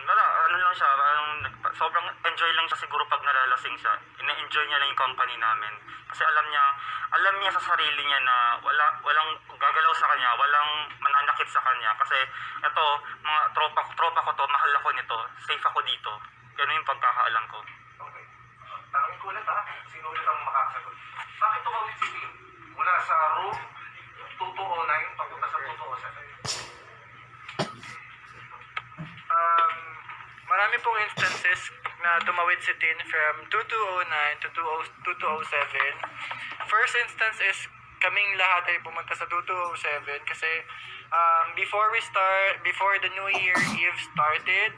Wala, ano lang siya, sobrang enjoy lang siya siguro pag nalalasing siya. Ina-enjoy niya lang yung company namin. Kasi alam niya sa sarili niya na walang gagalaw sa kanya, walang mananakit sa kanya. Kasi ito, mga tropa ko to, mahal ako nito, safe ako dito. Ganun yung pagkakaalam ko. Okay. Tanongin ko ulit ha, sino ulit ang makakasagot? Bakit tumawid si Tim mula sa room 2209 papunta sa 2207? Marami pong instances na tumawid si Tin from 2209 to 2207. First instance is kaming lahat ay pumunta sa 2207 kasi before the New Year Eve started,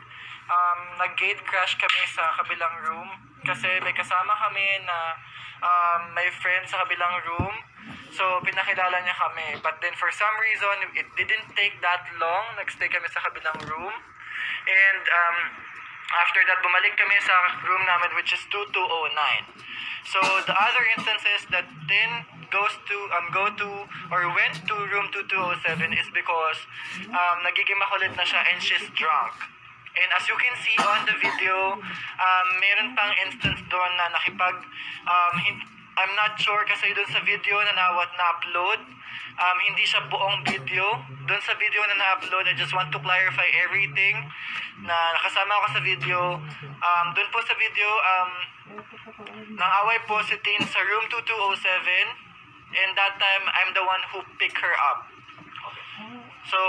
nag-gate crash kami sa kabilang room kasi may kasama kami na may friend sa kabilang room. So, pinakilala niya kami. But then, for some reason, it didn't take that long. Nagstay kami sa kabilang room. And after that, bumalik kami sa room namin, which is 2209. So, the other instances that Tin went to room 2207 is because nagiging makulit na siya and she's drunk. And as you can see on the video, meron pang instance doon na I'm not sure kasi doon sa video na na-upload, hindi siya buong video. Doon sa video na na-upload, I just want to clarify everything na nakasama ako sa video. Doon po sa video, nang-away po si Tin sa room 2207, and that time, I'm the one who picked her up. So,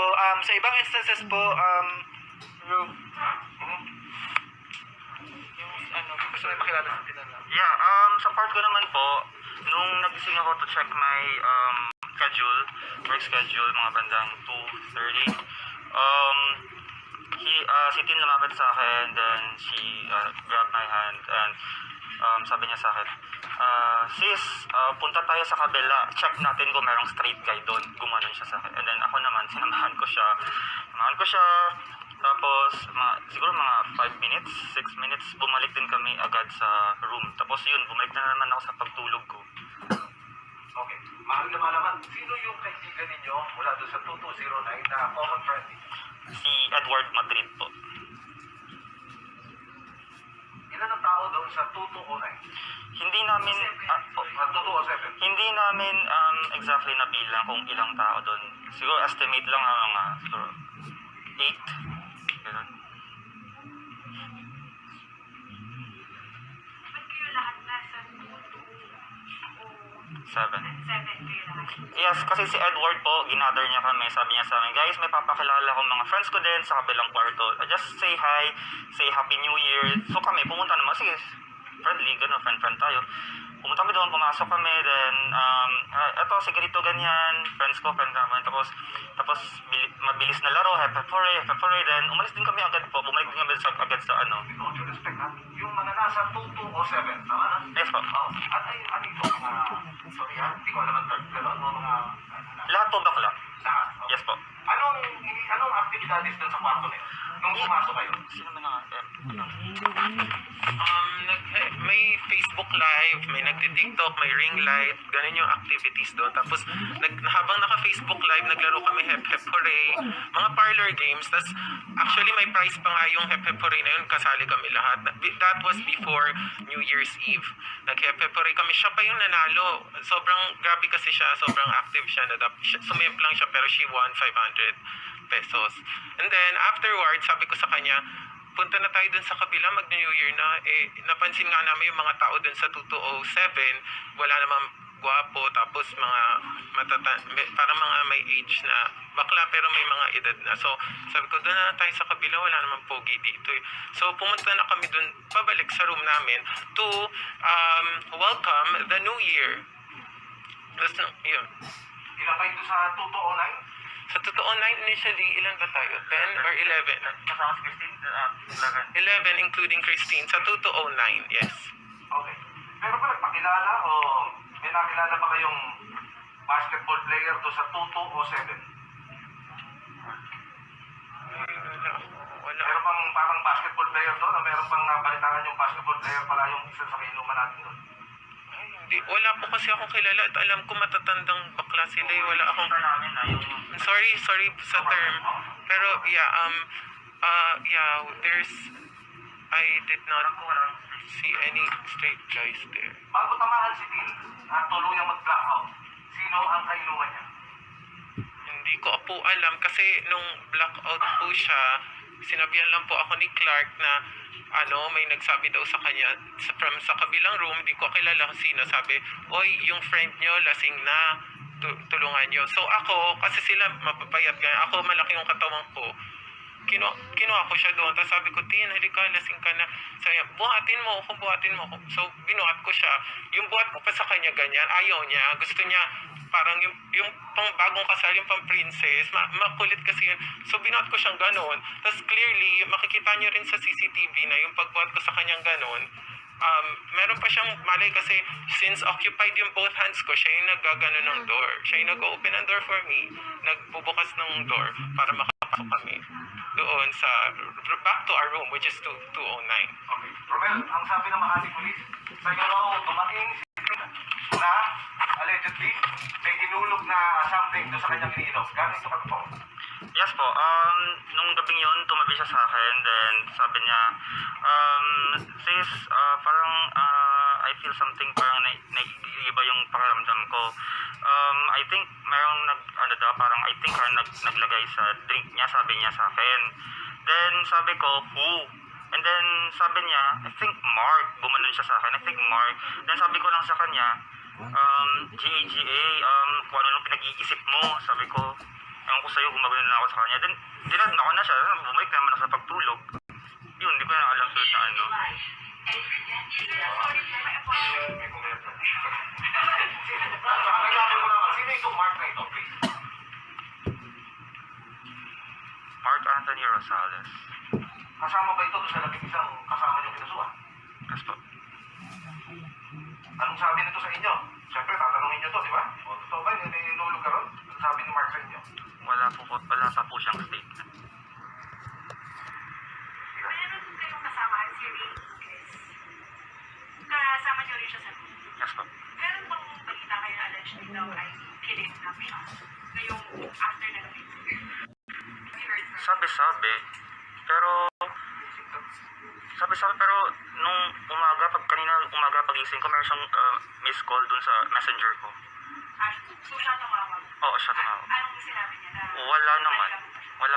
sa ibang instances po, gusto mo makilala sa Tin na? Yeah, sa part ko naman po, nung nagising ako to check my work schedule, mga bandang 2:30, si Tin lumapit sa akin, then she grabbed my hand, and sabi niya sa akin, sis, punta tayo sa kabila, check natin kung merong straight guy doon. Gumanon siya sa akin. And then ako naman, sinamahan ko siya. Tapos, siguro mga 5 minutes, 6 minutes, bumalik din kami agad sa room. Tapos yun, bumalik na naman ako sa pagtulog ko. Okay. Mahal na malaman, sino yung kaibigan ninyo mula doon sa 2209 na common friend? Si Edward Madrid po. Ilan ang tao doon sa 2209? Hindi namin, 2207? hindi namin exactly nabilang kung ilang tao doon. Siguro estimate lang ang mga, siguro, 8. Ganun. Ba't kayo lahat nasa 7. 7 kayo lahat? Yes, kasi si Edward po, ginather niya kami. Sabi niya sa amin, guys, may papakilala akong mga friends ko din sa kabilang kwarto. Just say hi, say Happy New Year. So kami, pumunta naman. Sige, friendly, gano'n, friend tayo. Pumunta kami doon, pumasok kami, then, eto, sige dito, ganyan, friend naman. Tapos mabilis na laro, happy hooray, then, umalis din kami agad po, bumalik din kami agad sa ano. With all due respect ha, yung mga nasa 2207, tama na? Yes po. Ano ito? Sorry ha, hindi ko alam ang term. Pero mga... Lahat po bakla. Lahat? Yes po. Anong activities doon sa kwarto na yun? Nung pumasok kayo? Sino ba na May Facebook Live, may nagti-TikTok, may ring light, ganun yung activities doon. Tapos, habang naka-Facebook Live, naglaro kami Hep Hep Hooray, mga parlor games. Tapos, actually, may prize pa nga yung Hep Hep Hooray na yun, kasali kami lahat. That was before New Year's Eve. Nag-Hep Hep Hooray kami. Siya pa yung nanalo. Sobrang grabe kasi siya, sobrang active siya. Sumemp lang siya, pero she won 500 pesos. And then, afterwards, sabi ko sa kanya, punta na tayo dun sa kabila, mag-New Year na. Napansin nga namin yung mga tao dun sa 2207, wala namang gwapo, tapos mga parang mga may age na bakla, pero may mga edad na. So, sabi ko, doon na tayo sa kabila, wala namang pogi dito. So, pumunta na kami dun, pabalik sa room namin to welcome the New Year. Tapos, yun. Ilan kayo doon sa 2209? Sa totoo, 9 initially, ilan ba tayo? 10 or 11? Kasama si Christine? 11 including Christine. Sa 2209, yes. Okay. Pero ba nagpakilala o may nakilala ba kayong basketball player doon sa 2207? Wala. Meron bang parang basketball player doon o meron bang nabalitaan yung basketball player pala yung isa sa kainuman natin doon? Wala po kasi akong kilala at alam ko matatandang bakla sila. Wala akong... namin na yung... Sorry sa term. Pero yeah, Yeah, I did not see any straight guys there. Bago tamahan si Tin at tuluyang mag-blackout, sino ang kainuman niya? Hindi ko po alam kasi nung blackout po siya, sinabihan lang po ako ni Clark na may nagsabi daw sa kanya from sa kabilang room, di ko kilala kung sino, sabi, oy, yung friend nyo lasing na, tulungan nyo. So ako, kasi sila mapapayat ganyan, ako malaki yung katawan ko, kinuha ko siya doon. Tapos sabi ko, Tin, halika, lasing ka na. Sabi niya, buhatin mo ako. So, binuhat ko siya. Yung buhat ko pa sa kanya ganyan, ayaw niya. Gusto niya, parang yung pang bagong kasal, yung pang princess, makulit kasi yun. So, binuhat ko siyang ganon. Tapos, clearly, makikita niyo rin sa CCTV na yung pagbuhat ko sa kanyang ganon, meron pa siyang malay kasi since occupied yung both hands ko, siya yung naggagano ng door. Siya yung nag-open ng door for me, nagbubukas ng door para makapasok kami doon sa back to our room, which is 209. Okay. Romel, ang sabi ng Makati Police, sa inyo raw dumating si Tin na allegedly may hinulog na something doon sa kanyang iniinom. Gano'n ito katotoo? Yes po, nung gabing yun, tumabi siya sa akin, then sabi niya, sis, parang I feel something, parang naiiba yung pakiramdam ko. I think merong I think naglagay sa drink niya, sabi niya sa akin. Then sabi ko, who? And then sabi niya, I think Mark, gumanon siya sa akin, I think Mark. Then sabi ko lang sa kanya, GAGA, kung ano nung pinag-iisip mo, sabi ko, ewan ko sa'yo, gumagano na ako sa kanya. Then, tinad ako na siya, bumalik naman ako sa pagtulog. Yun, hindi ko na alam sulit na ano. May komento. Pakilala mo naman, sino itong Mark na ito, please? Mark Anthony Rosales. Kasama ba ito doon sa labing isang kasama niyong kinasuhan? Yes po. Anong sabi nito sa inyo? Siyempre, tatanungin niyo to, di ba? O, totoo ba? Nilulog ka ron? Anong sabi ni Mark sa inyo? Wala pa po siyang statement. Meron kayong kasama si Ray Lucas. Kasama niyo rin siya sa room. Yes po. Meron bang balita kayo na allegedly daw ay kidnap siya ngayong after na namin? Sabi-sabi, pero nung kanina umaga pagising ko, meron siyang missed call dun sa messenger ko. So siya tumawag. Oo, siya tumawag. Anong sinabi niya na? Wala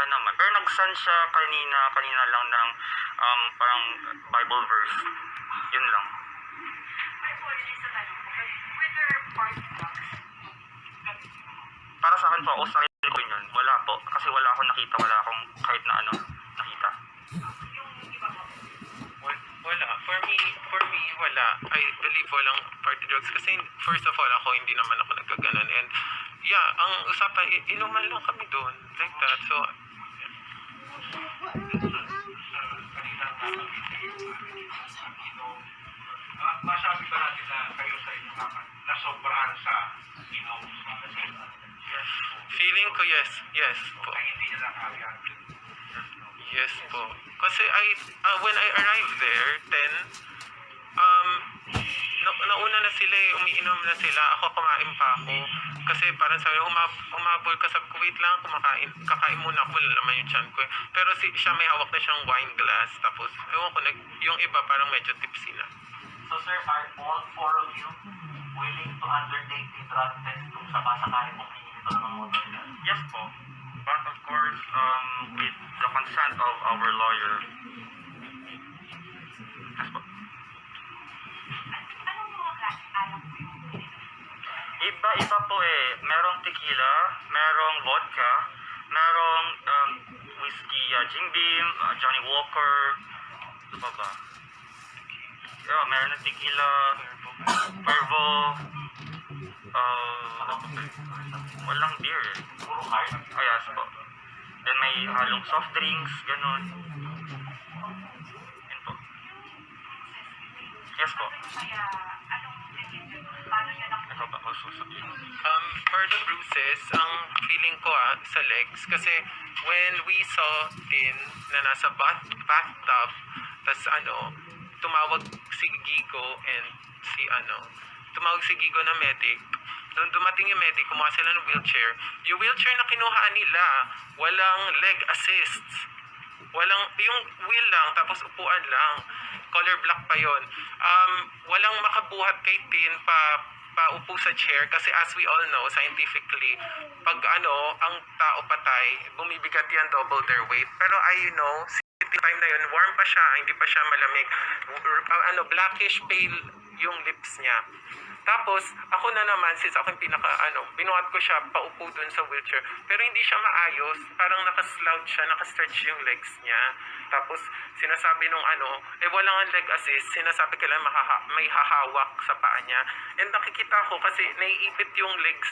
naman. Pero nag-send siya kanina lang ng parang Bible verse. Yun lang. May apologies sa tanong ko. But with her party box, Para sa akin po, ako sa sarili ko yun. Wala po. Kasi wala akong nakita. Wala akong kahit na nakita. yung iba ko. Wala. For me, wala. I believe walang party drugs kasi first of all, ako hindi naman ako nagkaganon. And yeah, ang usapan, inuman lang kami doon. Like that. So, Masabi ba natin na kayo sa inyong apat nasobrahan sa inom? feeling ko yes po. Ay hindi niya nakaya. Yes po. Kasi when I arrived there, 10, nauna na sila umiinom na sila. Ako kumain pa ako. Kasi parang sabi, humabol ka, sabi ko, wait lang, kakain muna ako, wala naman yung tiyan ko. Pero siya may hawak na siyang wine glass. Tapos, ewan ko, yung iba parang medyo tipsy na. So sir, are all four of you willing to undertake the drug test kung sakasakali kung pinilito ng mga motor? Yes po. But of course, with the consent of our lawyer. Yes po. Anong mga klaseng alam mo yung pinili? Iba-iba po eh. Merong tequila, merong vodka, merong whiskey, Jim Beam, Johnny Walker, ano pa ba? Meron ng tequila, Pervo, walang beer eh. Puro hard. Yes po. Then may halong soft drinks, ganun. Yun po. Yes po. Kaya, anong naging paano niya nakuha? Ikaw ba? O susabihin. For the bruises, ang feeling ko sa legs, kasi when we saw Tin na nasa bathtub, tas tumawag si Gigo and tumawag si Gigo na medic. Nung dumating yung medic, kumuha sila ng wheelchair. Yung wheelchair na kinuhaan nila, walang leg assist. Walang, yung wheel lang, tapos upuan lang. Color black pa yon. Walang makabuhat kay Tin paupo sa chair kasi as we all know, scientifically, pag ang tao patay, bumibigat yan double their weight. Pero time na yun, warm pa siya, hindi pa siya malamig. Blackish pale yung lips niya. Tapos, ako na naman, since ako yung binuhat ko siya paupo dun sa wheelchair. Pero hindi siya maayos. Parang nakaslouch siya, nakastretch yung legs niya. Tapos, sinasabi nung walang ang leg assist. Sinasabi kailan may hahawak sa paa niya. And nakikita ko kasi naiipit yung legs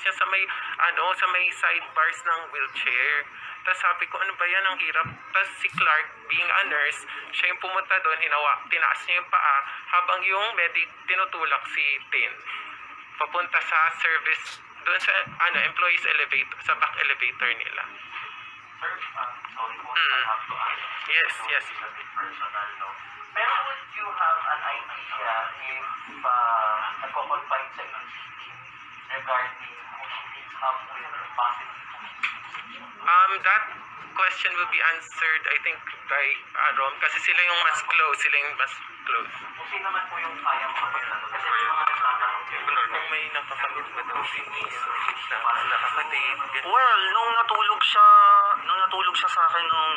niya sa may sidebars ng wheelchair. Tapos sabi ko, ano ba yan, ang hirap. Tapos si Clark, being a nurse, siya yung pumunta doon, tinaas niya yung paa, habang yung medic tinutulak si Tin. Papunta sa service, doon sa employees elevator, sa back elevator nila. Sir, sorry po, I have to ask. Yes. It's a bit personal, no? Pero would you have an idea if nagko-confide sa inyo regarding who meets up with positive? That question will be answered, I think, by Rom, kasi sila yung mas close. Kung sino naman po yung kaya makapagtanong? Kasi may mga nagtatanong kayo. Kung may nakakamit ba daw si Miss na nakakadate. Well, nung natulog siya sa akin nung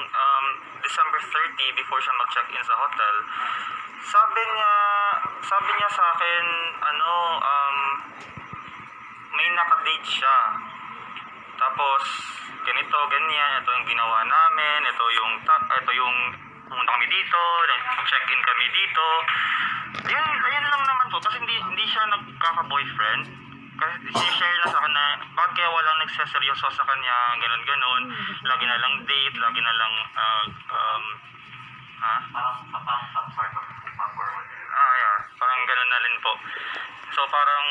December 30 before siya mag-check-in sa hotel, sabi niya sa akin, may nakadate siya. Tapos, ganito, ganyan, ito yung ginawa namin, ito yung pumunta kami dito, check-in kami dito. Ayun lang naman po, kasi hindi siya nagkaka-boyfriend. Kasi sinishare na sa akin na, bakit kaya walang nagseseryoso sa kanya, ganon-ganon, lagi na lang date, lagi na lang, Parang some sort of paper. yeah, parang ganon na rin po. So, parang,